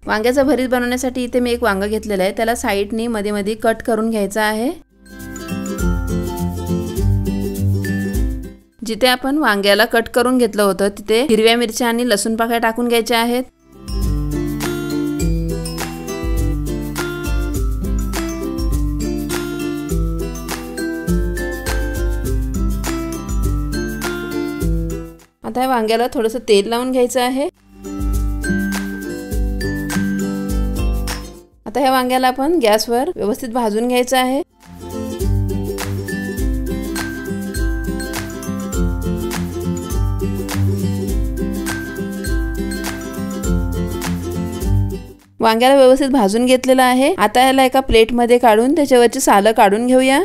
वांग्याचं भरीत बनवण्यासाठी इथे मी एक वांगा घेतलेला आहे, त्याला साइडनी मध्ये मध्ये कट करून घ्यायचा आहे। जिथे आपण वांग्याला कट करून घेतलं होतं तिथे हिरव्या मिरच्या आणि लसूण पाकळ्या टाकून घ्यायच्या आहेत। आता वांग्याला थोडंसं तेल लावून घ्यायचं आहे। आता ह्या वांग्याला आपण गॅसवर व्यवस्थित भाजून घ्यायचं आहे। वांग्याला व्यवस्थित भाजून घेतलेलं आहे। आता याला एका प्लेट मध्ये काढून त्याच्यावरची सालं काढून घेऊया।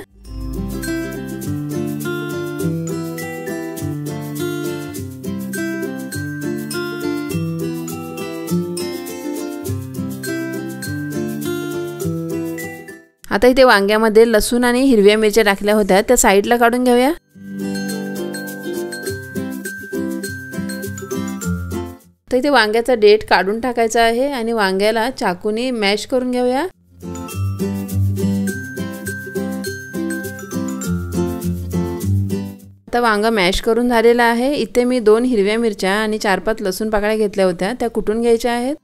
आता इथे वांग्यामध्ये लसूण आणि हिरव्या मिरच्या टाकल्या होत्या, त्या साइडला काढून घेऊया। तर इथे वांग्याचा देठ काढून टाकायचा आहे आणि वांग्याला चाकूने मॅश करून घेऊया। आता वांगा मॅश करून झालेला आहे। इथे मी 2 हिरव्या मिरच्या आणि 4-5 लसूण पाकळ्या घेतल्या होत्या, त्या कुटून घ्यायच्या आहेत।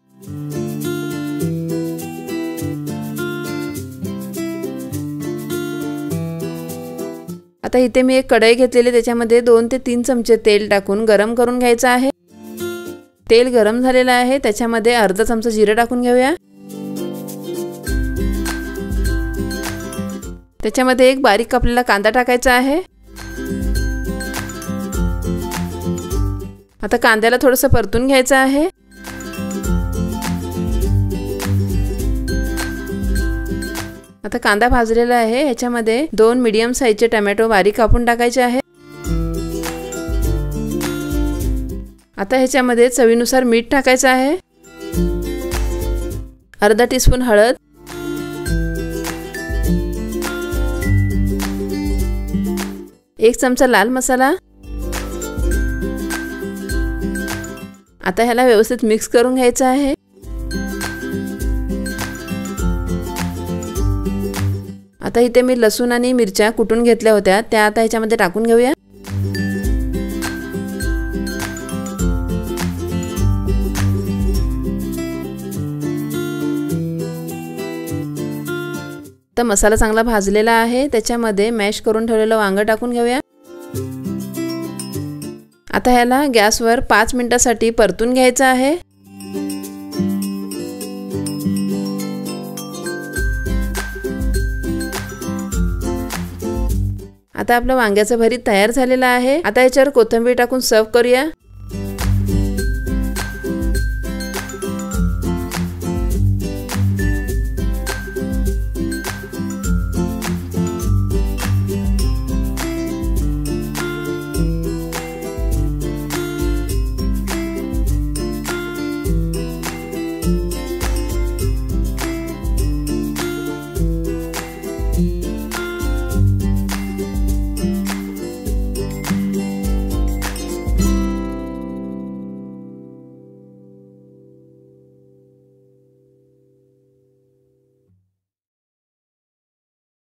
आता इथे मी एक कढई घेतलेली, त्याच्यामध्ये 2 ते 3 चमचे तेल टाकून गरम करून घ्यायचं आहे। तेल गरम झालेलं आहे, त्याच्यामध्ये अर्धा चमचा जिरे टाकून घेऊया। त्याच्यामध्ये एक बारीक कापलेला कांदा टाकायचा आहे। आता कांद्याला थोडंसं परतून घ्यायचं आहे। आता कांदा भाजलेला आहे, ह्याच्यामध्ये 2 मीडियम साइजचे टोमॅटो बारीक कापून टाकायचे आहे। आता ह्याच्यामध्ये चवीनुसार मीठ टाकायचं आहे, अर्धा टीस्पून हळद, एक चमचा लाल मसाला। आता ह्याला व्यवस्थित मिक्स करून घ्यायचं आहे। आता इथे मी लसूण आणि मिरच्या कुटून घेतल्या होत्या, त्या आता ह्याच्यामध्ये टाकून घेऊया। तर मसाला चांगला भाजलेला आहे, त्याच्यामध्ये मॅश करून ठेवलेलं वांग टाकून घेऊया। आता ह्याला गॅसवर 5 मिनिटांसाठी परतून घ्यायचं आहे। आता आपलं वांग्याचं भरीत तयार झालेलं आहे। आता याच्यावर कोथिंबीर टाकून सर्व करूया।